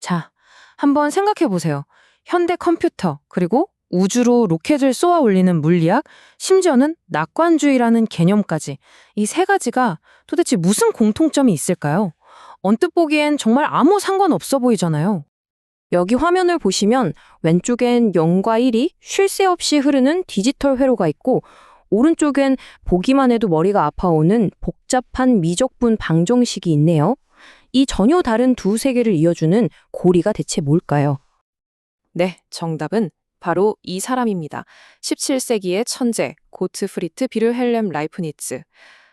자, 한번 생각해 보세요. 현대 컴퓨터, 그리고 우주로 로켓을 쏘아 올리는 물리학, 심지어는 낙관주의라는 개념까지 이 세 가지가 도대체 무슨 공통점이 있을까요? 언뜻 보기엔 정말 아무 상관없어 보이잖아요. 여기 화면을 보시면 왼쪽엔 0과 1이 쉴 새 없이 흐르는 디지털 회로가 있고 오른쪽엔 보기만 해도 머리가 아파오는 복잡한 미적분 방정식이 있네요. 이 전혀 다른 두 세계를 이어주는 고리가 대체 뭘까요? 네, 정답은 바로 이 사람입니다. 17세기의 천재, 고트프리트 비르헬렘 라이프니츠.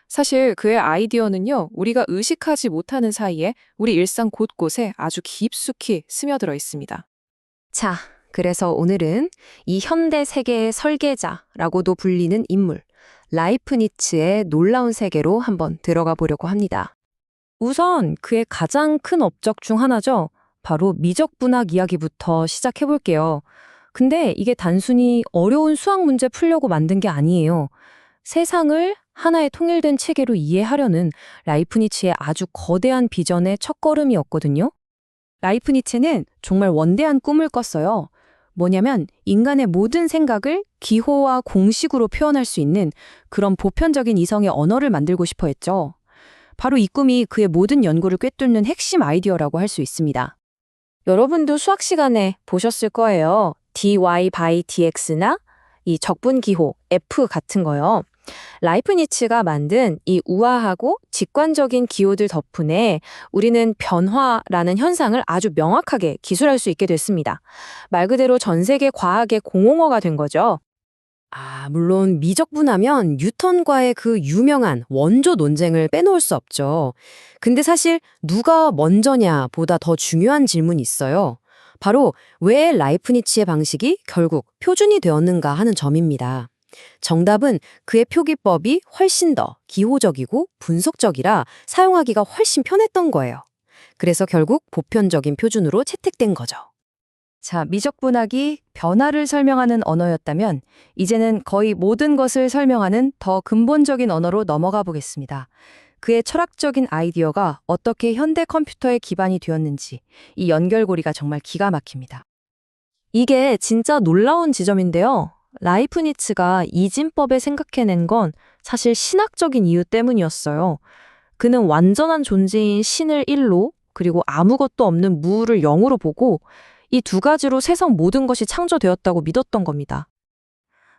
사실 그의 아이디어는요, 우리가 의식하지 못하는 사이에 우리 일상 곳곳에 아주 깊숙이 스며들어 있습니다. 자, 그래서 오늘은 이 현대 세계의 설계자라고도 불리는 인물, 라이프니츠의 놀라운 세계로 한번 들어가 보려고 합니다. 우선 그의 가장 큰 업적 중 하나죠. 바로 미적분학 이야기부터 시작해 볼게요. 근데 이게 단순히 어려운 수학 문제 풀려고 만든 게 아니에요. 세상을 하나의 통일된 체계로 이해하려는 라이프니츠의 아주 거대한 비전의 첫걸음이었거든요. 라이프니츠는 정말 원대한 꿈을 꿨어요. 뭐냐면 인간의 모든 생각을 기호와 공식으로 표현할 수 있는 그런 보편적인 이성의 언어를 만들고 싶어 했죠. 바로 이 꿈이 그의 모든 연구를 꿰뚫는 핵심 아이디어라고 할 수 있습니다. 여러분도 수학 시간에 보셨을 거예요. dy by dx나 이 적분기호 f 같은 거요. 라이프니츠가 만든 이 우아하고 직관적인 기호들 덕분에 우리는 변화라는 현상을 아주 명확하게 기술할 수 있게 됐습니다. 말 그대로 전 세계 과학의 공용어가 된 거죠. 물론 미적분하면 뉴턴과의 그 유명한 원조 논쟁을 빼놓을 수 없죠. 근데 사실 누가 먼저냐 보다 더 중요한 질문이 있어요. 바로 왜 라이프니츠의 방식이 결국 표준이 되었는가 하는 점입니다. 정답은 그의 표기법이 훨씬 더 기호적이고 분석적이라 사용하기가 훨씬 편했던 거예요. 그래서 결국 보편적인 표준으로 채택된 거죠. 자, 미적분학이 변화를 설명하는 언어였다면 이제는 거의 모든 것을 설명하는 더 근본적인 언어로 넘어가 보겠습니다. 그의 철학적인 아이디어가 어떻게 현대 컴퓨터의 기반이 되었는지 이 연결고리가 정말 기가 막힙니다. 이게 진짜 놀라운 지점인데요. 라이프니츠가 이진법을 생각해낸 건 사실 신학적인 이유 때문이었어요. 그는 완전한 존재인 신을 1로 그리고 아무것도 없는 무를 0으로 보고 이 두 가지로 세상 모든 것이 창조되었다고 믿었던 겁니다.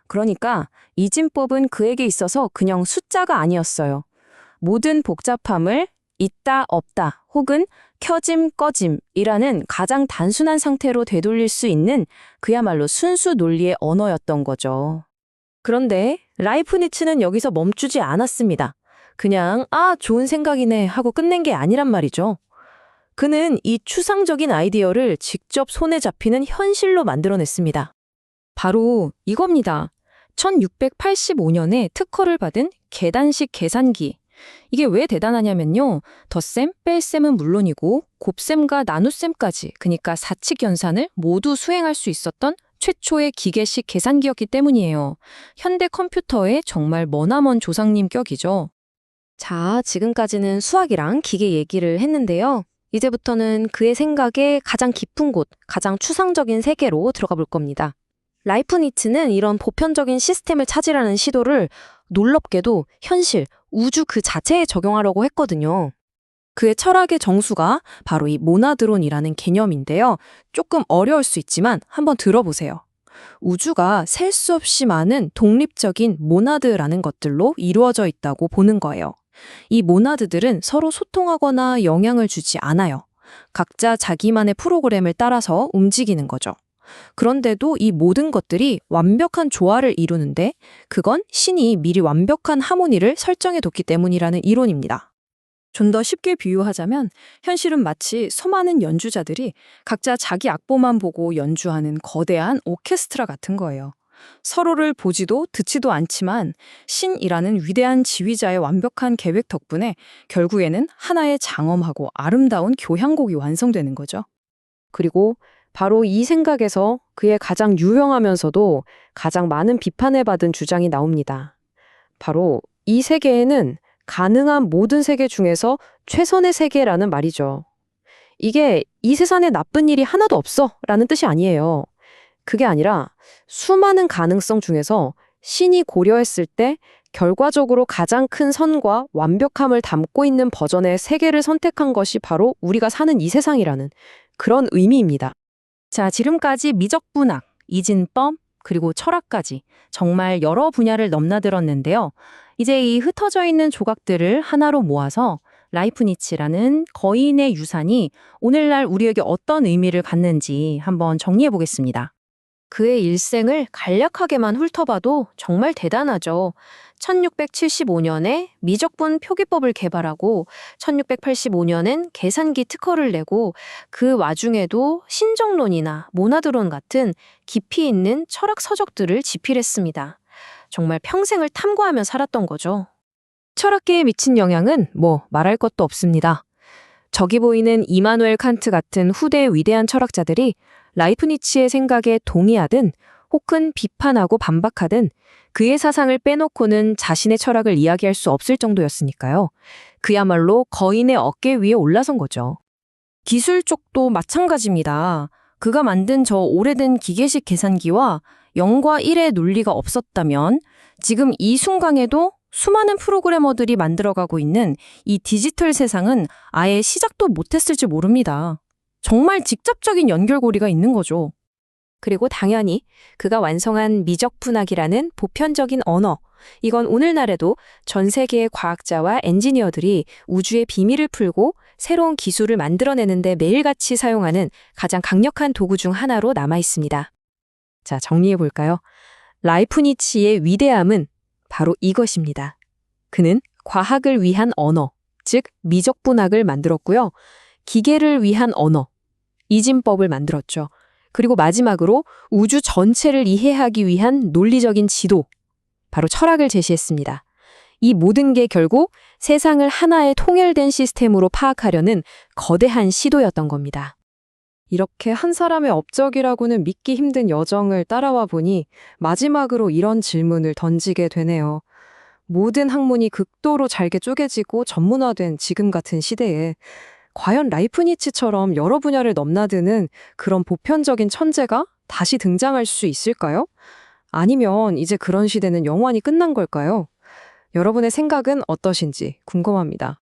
그러니까 이진법은 그에게 있어서 그냥 숫자가 아니었어요. 모든 복잡함을 있다, 없다, 혹은 켜짐, 꺼짐이라는 가장 단순한 상태로 되돌릴 수 있는 그야말로 순수 논리의 언어였던 거죠. 그런데 라이프니츠는 여기서 멈추지 않았습니다. 그냥 좋은 생각이네 하고 끝낸 게 아니란 말이죠. 그는 이 추상적인 아이디어를 직접 손에 잡히는 현실로 만들어냈습니다. 바로 이겁니다. 1685년에 특허를 받은 계단식 계산기. 이게 왜 대단하냐면요. 덧셈, 뺄셈은 물론이고 곱셈과 나눗셈까지 그러니까 사칙 연산을 모두 수행할 수 있었던 최초의 기계식 계산기였기 때문이에요. 현대 컴퓨터의 정말 머나먼 조상님 격이죠. 자, 지금까지는 수학이랑 기계 얘기를 했는데요. 이제부터는 그의 생각의 가장 깊은 곳, 가장 추상적인 세계로 들어가 볼 겁니다. 라이프니츠는 이런 보편적인 시스템을 찾으려는 시도를 놀랍게도 현실, 우주 그 자체에 적용하려고 했거든요. 그의 철학의 정수가 바로 이 모나드론이라는 개념인데요. 조금 어려울 수 있지만 한번 들어보세요. 우주가 셀 수 없이 많은 독립적인 모나드라는 것들로 이루어져 있다고 보는 거예요. 이 모나드들은 서로 소통하거나 영향을 주지 않아요. 각자 자기만의 프로그램을 따라서 움직이는 거죠. 그런데도 이 모든 것들이 완벽한 조화를 이루는데 그건 신이 미리 완벽한 하모니를 설정해뒀기 때문이라는 이론입니다. 좀 더 쉽게 비유하자면 현실은 마치 수많은 연주자들이 각자 자기 악보만 보고 연주하는 거대한 오케스트라 같은 거예요. 서로를 보지도 듣지도 않지만 신이라는 위대한 지휘자의 완벽한 계획 덕분에 결국에는 하나의 장엄하고 아름다운 교향곡이 완성되는 거죠. 그리고 바로 이 생각에서 그의 가장 유명하면서도 가장 많은 비판을 받은 주장이 나옵니다. 바로 이 세계에는 가능한 모든 세계 중에서 최선의 세계라는 말이죠. 이게 이 세상에 나쁜 일이 하나도 없어 라는 뜻이 아니에요. 그게 아니라 수많은 가능성 중에서 신이 고려했을 때 결과적으로 가장 큰 선과 완벽함을 담고 있는 버전의 세계를 선택한 것이 바로 우리가 사는 이 세상이라는 그런 의미입니다. 자, 지금까지 미적분학, 이진법, 그리고 철학까지 정말 여러 분야를 넘나들었는데요. 이제 이 흩어져 있는 조각들을 하나로 모아서 라이프니츠라는 거인의 유산이 오늘날 우리에게 어떤 의미를 갖는지 한번 정리해 보겠습니다. 그의 일생을 간략하게만 훑어봐도 정말 대단하죠. 1675년에 미적분 표기법을 개발하고 1685년엔 계산기 특허를 내고 그 와중에도 신정론이나 모나드론 같은 깊이 있는 철학 서적들을 집필했습니다. 정말 평생을 탐구하며 살았던 거죠. 철학계에 미친 영향은 뭐 말할 것도 없습니다. 저기 보이는 이마누엘 칸트 같은 후대의 위대한 철학자들이 라이프니츠의 생각에 동의하든 혹은 비판하고 반박하든 그의 사상을 빼놓고는 자신의 철학을 이야기할 수 없을 정도였으니까요. 그야말로 거인의 어깨 위에 올라선 거죠. 기술 쪽도 마찬가지입니다. 그가 만든 저 오래된 기계식 계산기와 0과 1의 논리가 없었다면 지금 이 순간에도 수많은 프로그래머들이 만들어가고 있는 이 디지털 세상은 아예 시작도 못했을지 모릅니다. 정말 직접적인 연결고리가 있는 거죠. 그리고 당연히 그가 완성한 미적분학이라는 보편적인 언어. 이건 오늘날에도 전 세계의 과학자와 엔지니어들이 우주의 비밀을 풀고 새로운 기술을 만들어내는데 매일같이 사용하는 가장 강력한 도구 중 하나로 남아 있습니다. 자, 정리해 볼까요? 라이프니츠의 위대함은 바로 이것입니다. 그는 과학을 위한 언어, 즉 미적분학을 만들었고요. 기계를 위한 언어, 이진법을 만들었죠. 그리고 마지막으로 우주 전체를 이해하기 위한 논리적인 지도, 바로 철학을 제시했습니다. 이 모든 게 결국 세상을 하나의 통일된 시스템으로 파악하려는 거대한 시도였던 겁니다. 이렇게 한 사람의 업적이라고는 믿기 힘든 여정을 따라와 보니 마지막으로 이런 질문을 던지게 되네요. 모든 학문이 극도로 잘게 쪼개지고 전문화된 지금 같은 시대에 과연 라이프니츠처럼 여러 분야를 넘나드는 그런 보편적인 천재가 다시 등장할 수 있을까요? 아니면 이제 그런 시대는 영원히 끝난 걸까요? 여러분의 생각은 어떠신지 궁금합니다.